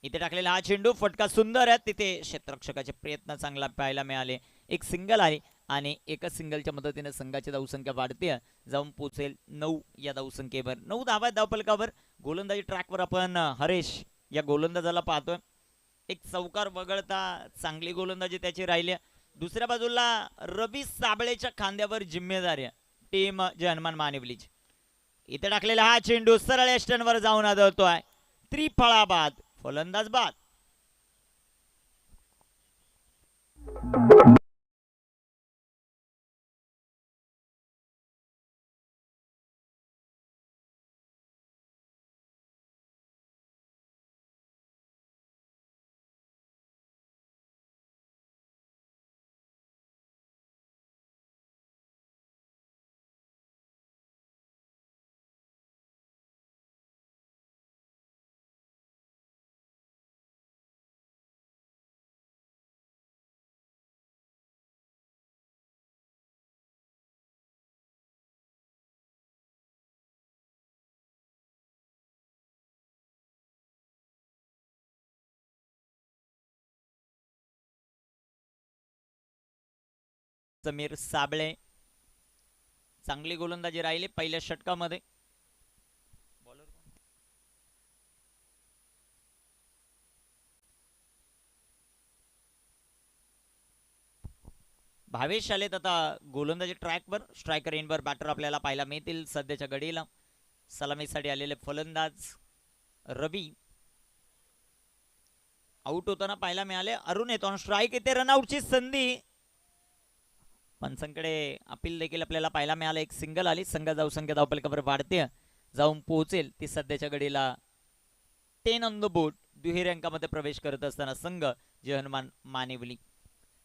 इथे टाकलेला हा चेंडू फटका सुंदर आहे. तिथे क्षेत्ररक्षकाचे प्रयत्न चांगला पाहायला मिळाले. एक सिंगल आहे आणि एका सिंगलच्या मदतीने संघाची धावसंख्या वाढते, जाऊन पोहोचेल 9 या धावसंख्येवर. 9 धावा धावफलकावर. गोलंदाजी ट्रॅकवर आपण हरेश या गोलंदाजाला पाहतोय. एक चौकार वगळता चांगली गोलंदाजी त्याची राहिली. दुसऱ्या बाजूला रवी साबळेच्या खांद्यावर जिम्मेदारी टीम जय हनुमान मानिवलीची. इथे टाकलेला हा चेंडू सरळ स्टंपवर जाऊन आदळतोय. त्रिफळा बाद, फलंदाज बाद. समीर साबळे चांगली गोलंदाजी राहिली पहिल्या षटकामध्ये. भावेश आलेत आता गोलंदाजी ट्रॅकवर. स्ट्रायकर इनवर बॅटर आपल्याला पाहायला मिळतील सध्याच्या घडीला. सलामीसाठी आलेले फलंदाज रवी आउट होताना पाहायला मिळाले. अरुण येतो ऑन स्ट्राईक. येते रनआउटची संधी. पंचांकडे अपील देखील आपल्याला पाहायला मिळालं. एक सिंगल आली. संघ धावसंख्या धावफलकावर वाढते, जाऊन पोहोचेल ती सध्याच्या घडीला 10 ऑन द बोर्ड. दुहेरी अंकामध्ये प्रवेश करत असताना संघ जय हनुमान मानिवली.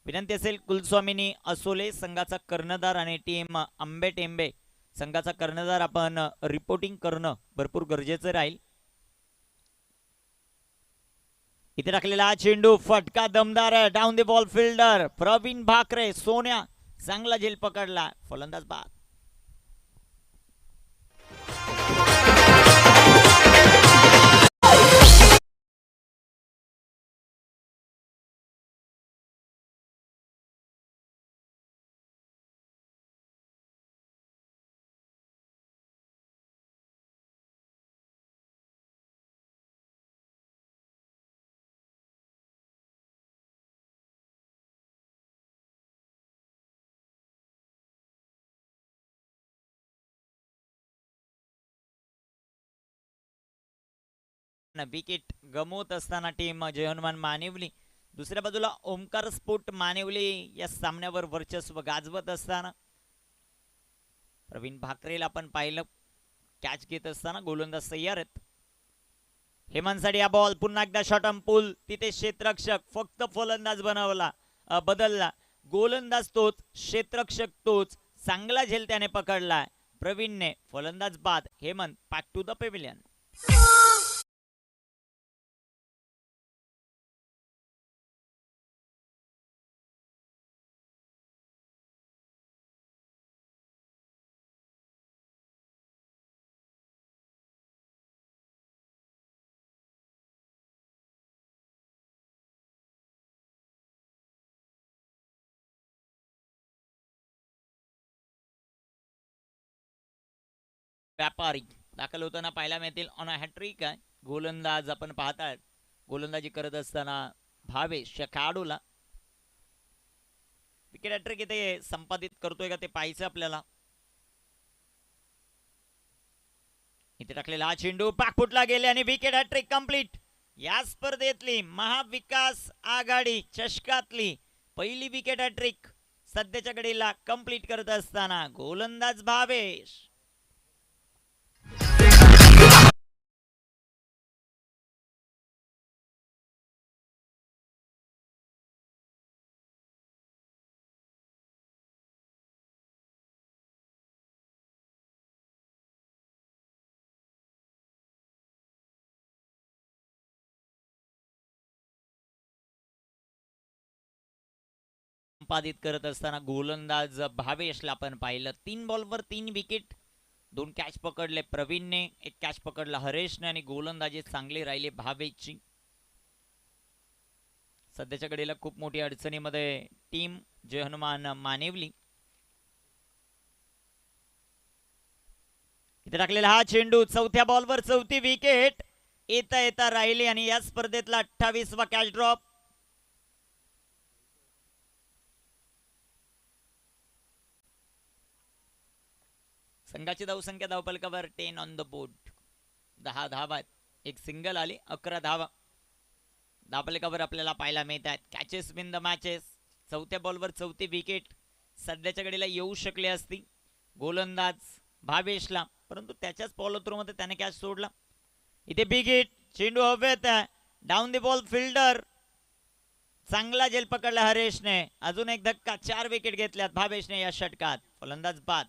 विनंती असेल कुलस्वामिनी असोले संघाचा कर्णधार आणि टीम आंबे टेंबे संघाचा कर्णधार आपण रिपोर्टिंग करणं भरपूर गरजेचं राहील. इथे टाकलेला हा चेंडू फटका दमदार आहे. Down the ball fielder Praveen Bhakare. सोन्या चांगला झेल पकडला. फलंदाज बाद. विकेट गमवत असताना टीम जय हनुमान मानिवली. दुसऱ्या बाजूला ओमकार स्पोर्ट मानिवली या सामन्यावर वर्चस्व गाजवत असताना प्रवीण भाकरेला आपण पाहिलं कॅच घेत असताना. गोलंदाज तयार आहेत. हेमंतसाठी हा बॉल पुन्हा एकदा शॉट ऑन पूल. तिथे क्षेत्ररक्षक फक्त फलंदाज बदलला. गोलंदाज तोच, क्षेत्ररक्षक तोच. चांगला झेल त्याने पकडलाय. प्रवीणने फलंदाज बाद. Hemant back to the pavilion. Vyapari दाखल होताना पाहायला मिळतील ऑन अ हॅट्रिक आहे. गोलंदाज आपण पाहतात गोलंदाजी करत असताना भावेश या खेळाडूला विकेट हॅट्रिक इथे संपादित करतोय का ते पाहायचं आपल्याला. इथे टाकलेला हा चेंडू पाकफुटला गेले आणि विकेट हॅट्रिक कंप्लीट. या स्पर्धेतली महाविकास आघाडी चषकातली पहिली विकेट हॅट्रिक सध्याच्या घडीला कंप्लीट करत असताना गोलंदाज भावेश. संपादित करत असताना गोलंदाज भावेशला आपण पाहिलं. 3 बॉलवर 3 विकेट, 2 कॅच पकडले प्रवीणने, 1 कॅच पकडला हरेशने आणि गोलंदाजी चांगली राहिली भावेशची. सध्याच्या घडीला खूप मोठी अडचणीमध्ये टीम जय हनुमान मानिवली. इथे टाकलेला हा चेंडू चौथ्या बॉलवर चौथी विकेट येता येता राहिली आणि या स्पर्धेतला 28वा कॅच ड्रॉप. संघाची धावसंख्या धावफलकावर 10 ऑन द बोर्ड. 10 धावा, एक सिंगल आली, 11 धावा धावफलकावर आपल्याला पाहायला मिळतात. Catches win the matches. चौथ्या बॉलवर चौथी विकेट सध्याच्या घडीला येऊ शकली असती गोलंदाज भावेशला, परंतु त्याच्याच फॉलो थ्रू मध्ये त्याने कॅच सोडला. इथे बिग हिट, चेंडू हवेत, डाऊन द बॉल फिल्डर चांगला झेल पकडला हरेशने. अजून एक धक्का, 4 विकेट घेतल्यात भावेशने या षटकात. फलंदाज बाद.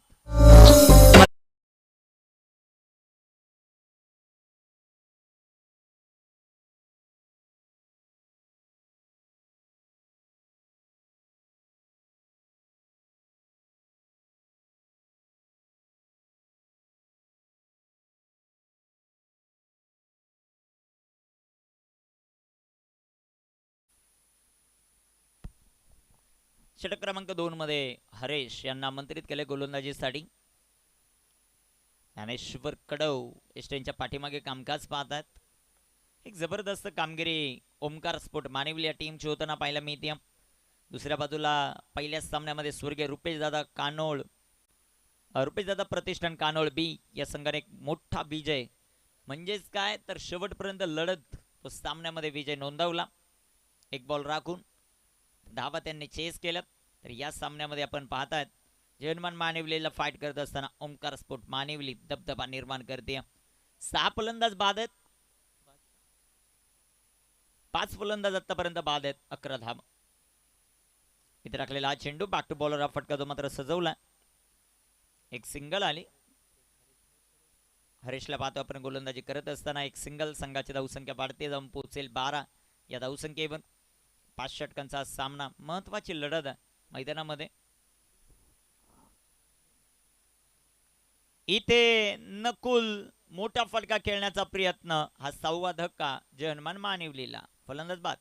षटक क्रमांक 2 मध्ये हरेश यांना आमंत्रित केले गोलंदाजीसाठी. ज्ञानेश्वर कडव एस्टेनच्या पाठीमागे कामकाज पाहतात. एक जबरदस्त कामगिरी ओमकार स्पोर्ट मानिवली या टीमची होताना पाहायला मिळते. दुसऱ्या बाजूला पहिल्याच सामन्यामध्ये स्वर्गीय रुपेशदादा कानोळ, रुपेशदादा प्रतिष्ठान कानोळ बी या संघाने एक मोठा विजय, म्हणजेच काय तर शेवटपर्यंत लढत तो सामन्यामध्ये विजय नोंदवला. 1 बॉल राखून धावा त्यांनी चेस केलं. तर या सामन्यामध्ये आपण पाहतात जय हनुमान मानिवलीला फाईट करत असताना ओमकार स्पोर्ट मानिवली दबदबा निर्माण करते. 6 फलंदाज बाद आहेत, 5 फलंदाज आतापर्यंत बाद आहेत, 11 धावा. इथे राखलेला हा चेंडू बॅक टू बॉलर हा फटका तो मात्र सजवला. एक सिंगल आली. हरेशला पाहतो आपण गोलंदाजी करत असताना एक सिंगल. संघाची धावसंख्या वाढते जाऊन पोहोचेल 12 या धावसंख्येवर. 5 षटकांचा सामना, महत्वाची लढत मैदानामध्ये. इथे नकुल मोठा फटका खेळण्याचा प्रयत्न, हा 6वा धक्का जय हनुमान मानिवलीला. फलंदाज बाद.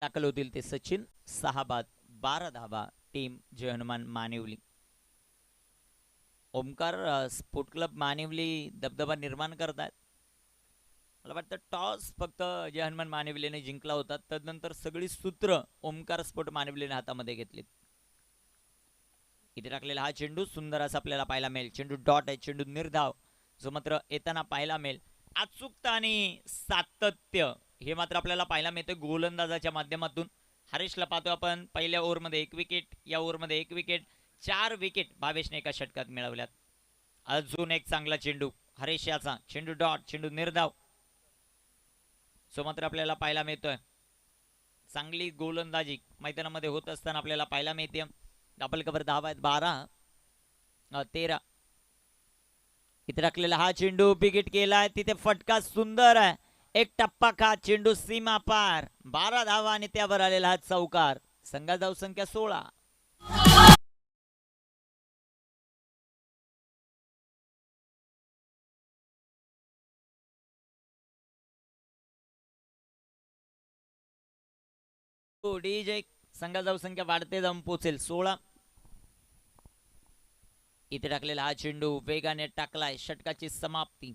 दाखल होतील ते सचिन. 6 बाद, 12 धावा टीम जय हनुमान मानिवली. ओमकार स्पोर्ट क्लब मानिवली दबदबा निर्माण करतात. मला वाटतं टॉस फक्त जय हनुमान मानिवलीने जिंकला होता, तदनंतर सगळी सूत्र ओमकार स्पोर्ट मानिवलीने हातामध्ये घेतलीत. इथे टाकलेला हा चेंडू सुंदर असा आपल्याला पाहायला मिळेल. चेंडू डॉट आहे, चेंडू निर्धाव, जो मात्र येताना पाहायला मिळेल. अचूकता आणि सातत्य हे मात्र आपल्याला पाहायला मिळते गोलंदाजाच्या माध्यमातून. हरेशला पाहतो आपण पहिल्या ओव्हरमध्ये 1 विकेट, या ओव्हरमध्ये 1 विकेट, 4 विकेट भावेशने एका षटकात मिळवल्यात. अजून एक चांगला चेंडू हरेश याचा, चेंडू डॉट, चेंडू निर्धाव, सो मात्र आपल्याला पाहायला मिळतोय. चांगली गोलंदाजी मैदानामध्ये होत असताना आपल्याला पाहायला मिळते. डबल कव्हर धावा आहेत 13. इथे टाकलेला हा चेंडू विकेट केलाय. तिथे फटका सुंदर आहे, एक टप्पा खा, चेंडू सीमा पार. 12 धावा आणि त्यावर आलेला हा चौकार. संघाची धावसंख्या 16. डीजे संघा धावसंख्या वाढते जाऊन पोहोचेल 16. इथे टाकलेला हा चेंडू वेगाने टाकलाय. षटकाची समाप्ती.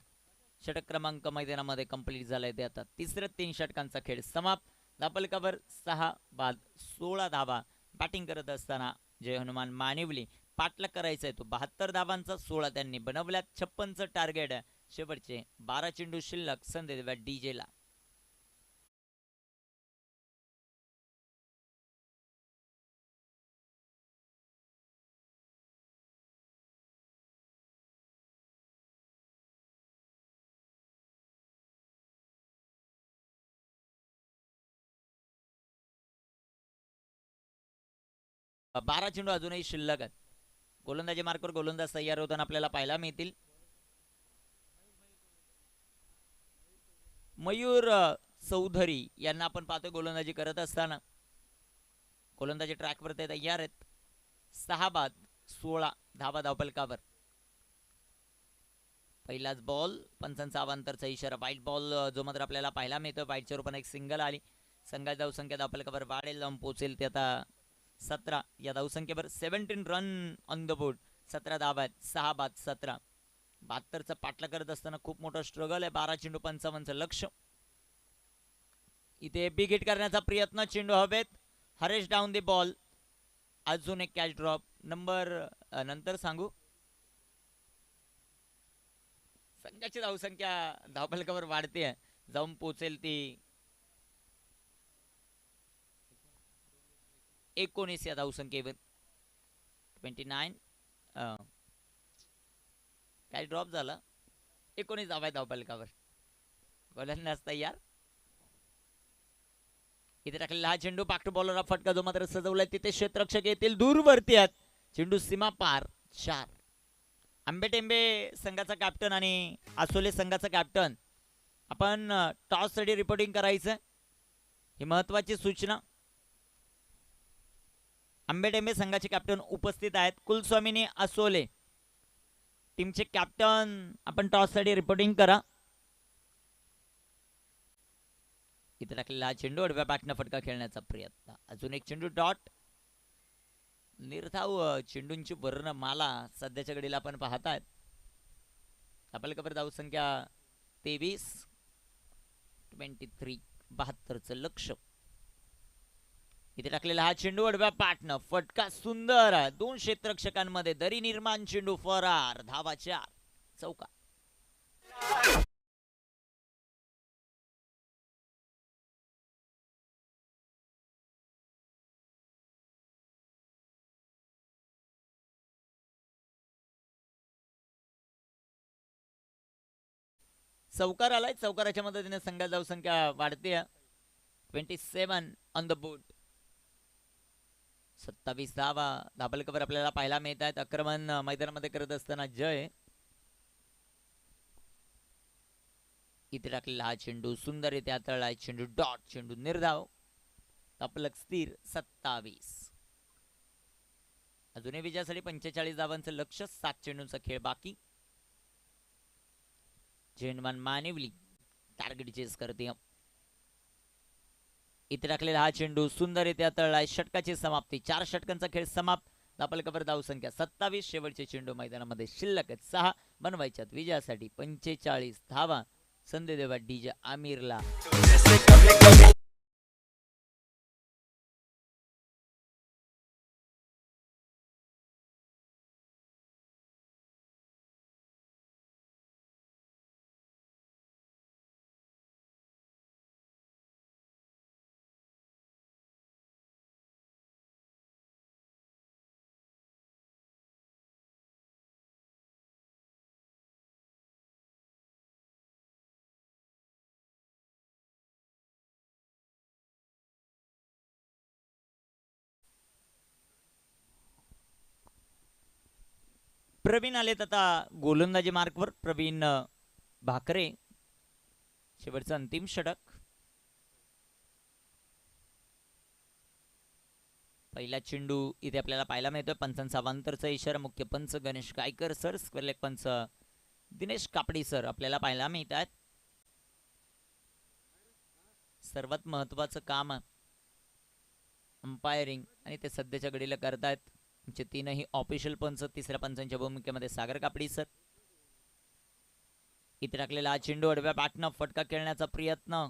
षटक क्रमांक मैदानामध्ये कंप्लीट झालाय. ते आता तिसऱ्या 3 षटकांचा खेळ समाप्त. धापलकावर 6 बाद 16 धावा. बॅटिंग करत असताना जय हनुमान मानिवली पाठलाग करायचा आहे तो 72 धावांचा 16 त्यांनी बनवल्यात. 56चं टार्गेट. शेवटचे 12 चेंडू शिल्लक. संधी देऊया डीजेला. बारा चेंडू अजूनही शिल्लक आहेत. गोलंदाजी मार्कवर गोलंदाज तयार होताना आपल्याला पाहायला मिळतील. मयूर चौधरी यांना आपण पाहतोय गोलंदाजी करत असताना. गोलंदाजी ट्रॅकवर ते तयार आहेत. 6 बाद 16 धावा धावपलकावर. पहिलाच बॉल. पंचांचा अवांतरचा इशारा. वाईट बॉल जो मात्र आपल्याला पाहायला मिळतो. वाईटच्या रूपाने एक सिंगल आली. संघाची धावसंख्या धावपलकावर वाढेल जाऊन पोहोचेल ते आता 17. या धावसंख्येवर 17 रन ऑन द बोर्ड. 17 धावा आहेत. 6 बाद 17. 72चा पाठला करत असताना खूप मोठा स्ट्रगल आहे. 12 चेंडू 55चं लक्ष. इथे बिग हिट करण्याचा प्रयत्न. चेंडू हवेत. Haresh down the ball. अजून एक कॅच ड्रॉप. नंबर नंतर सांगू. संघाची धावसंख्या धावपलकावर वाढते जाऊन पोहोचेल ती 19 या धावसंख्येवर. 29 काय ड्रॉप झाला. 19 धावा धावपलकावर. गोलंदाज तयार. इथे टाकलेला हा चेंडू बाक टू बॉलरला फटका जो मात्र सजवलाय तिथे क्षेत्ररक्षक येतील. दूरवरती आहेत. चेंडू सीमा पार. 4. आंबेटेंबे संघाचा कॅप्टन आणि आसोले संघाचा कॅप्टन आपण टॉस साठी रिपोर्टिंग करायचं. ही महत्वाची सूचना. आंबेटेंबे संघाचे कॅप्टन उपस्थित आहेत. कुलस्वामिनी आसोले टीमचे कॅप्टन आपण टॉस साठी रिपोर्टिंग करा. इथे टाकलेला हा चेंडू आडव्या बॅटनं फटका खेळण्याचा प्रयत्न. अजून एक चेंडू डॉट. निर्धाव चेंडूंची वर्णमाला सध्याच्या घडीला आपण पाहतायत. धावपलकावर धावसंख्या 23. 23 72चं लक्ष. इथे टाकलेला हा चेंडू आडव्या बॅटनं फटका सुंदर. 2 क्षेत्ररक्षकांमध्ये दरी निर्माण. चेंडू फरार. धावा 4. चौका. चौकार आलाय. चौकाराच्या मदतीने संघाची धावसंख्या वाढते. 27 ऑन द बोर्ड. 27 धावा धावपलकावर आपल्याला पाहायला मिळत आहेत. आक्रमण मैदानामध्ये करत असताना जय. इथे टाकलेला हा चेंडू सुंदर येथे हाताळलाय. चेंडू डॉट. चेंडू निर्धाव. धावपलक स्थिर. 27. अजूनही विजयासाठी 45 धावांचं लक्ष. 7 चेंडूंचा खेळ बाकी. जय हनुमान मानिवली टार्गेट चेस करते. इथे टाकलेला हा चेंडू सुंदर येथे हाताळलाय. षटकाची समाप्ती. 4 षटकांचा खेळ समाप्त. धावपलकावर धावसंख्या 27. शेवटचे चेंडू मैदानामध्ये शिल्लक आहेत 6 बनवायच्यात. विजयासाठी 45 धावा. संधी देवा डीजे आमिरला. प्रवीण आलेत आता गोलंदाजी मार्कवर. प्रवीण भाकरे. शेवटचं अंतिम षटक. पहिला चेंडू इथे आपल्याला पाहायला मिळतोय. पंचांचा अवांतरचा इशारा. मुख्य पंच Ganesh Gaykar sir. Square leg पंच दिनेश कापडी सर आपल्याला पाहायला मिळतात. सर्वात महत्वाचं काम अंपायरिंग आणि ते सध्याच्या घडीला करतायत आमचे तीनही ऑफिशियल पंच. तिसऱ्या पंचांच्या भूमिकेमध्ये सागर कापडी सर. इथे टाकलेला हा चेंडू आडव्या बॅटनं फटका खेळण्याचा प्रयत्न.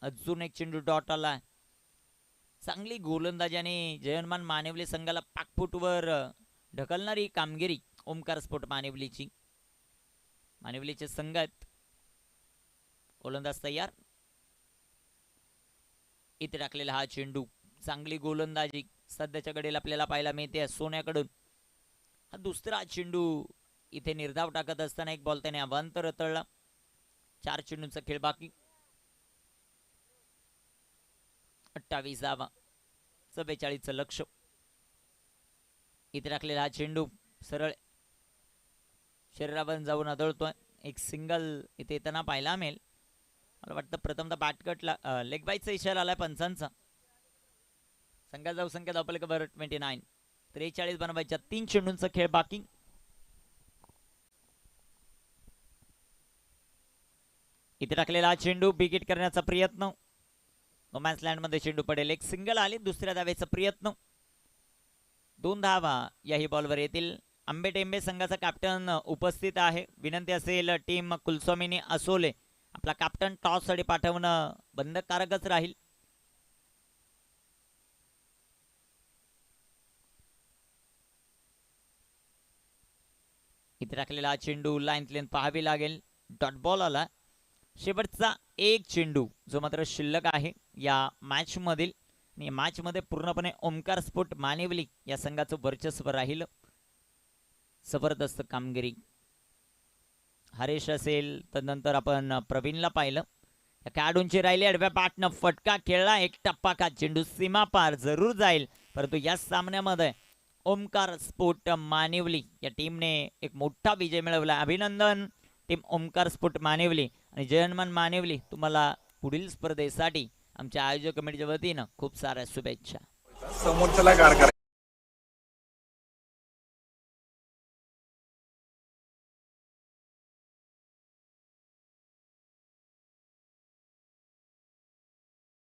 अजून एक चेंडू डॉट आला. चांगली गोलंदाजी आणि जयनमान मानिवली संघाला पाकफुटवर ढकलणारी कामगिरी ओमकार स्पोर्ट मानिवलीची. मानिवलीचे संघ आहेत. गोलंदाज तयार. इथे टाकलेला हा चेंडू. चांगली गोलंदाजी सध्याच्या घडीला आपल्याला पाहायला मिळते सोन्याकडून. हा दुसरा चेंडू. इथे निर्धाव टाकत असताना एक बॉल त्याने अवांतर रतळला. 4 चेंडूंचा खेळ बाकी. 28 44चं लक्ष. इथे टाकलेला हा चेंडू सरळ शरीरावर जाऊन आदळतोय. एक सिंगल इथे येताना पाहायला मिळेल. मला वाटतं प्रथमतः बॅटकटला लेग बाईचा इशारा आलाय पंचांचा. संघात जाऊ संख्या धावफलकावर 29. 43 बनवायच्या. 3 चेंडूंचा खेळ बाकी. इथे टाकलेला हा चेंडू बिगिट करण्याचा प्रयत्न. रोमॅन्स लँड मध्ये चेंडू पडेल. एक सिंगल आली. दुसऱ्या धावेचा प्रयत्न. 2 धावा याही बॉलवर येतील. आंबेटेंबे संघाचा कॅप्टन उपस्थित आहे. विनंती असेल टीम कुलस्वामिनी असोले आपला कॅप्टन टॉस साठी पाठवणं बंधनकारकच राहील. इथे टाकलेला हा चेंडू लाईन लेन पाहावी लागेल. डॉट बॉल आला. शेवटचा एक चेंडू जो मात्र शिल्लक आहे या मॅच मधील. आणि मॅच मध्ये पूर्णपणे ओमकार स्पोर्ट मानिवली या संघाचं वर्चस्व राहील. जबरदस्त कामगिरी. हरेश असेल तदनंतर आपण प्रवीणला पाहिलं. या खेळाडूंची राहिली आडव्या बॅटनं फटका खेळला. एक टप्पा का चेंडू सीमा पार जरूर जाईल. परंतु या सामन्यामध्ये ओमकार स्पोर्ट मानिवली या टीमने एक मोठा विजय मिळवला. अभिनंदन टीम ओमकार स्पोर्ट मानिवली. आणि जयनमान मानिवली तुम्हाला पुढील स्पर्धेसाठी आमच्या आयोजक कमिटीच्या वतीनं खूप साऱ्या शुभेच्छा. समोरच्याला गार करा.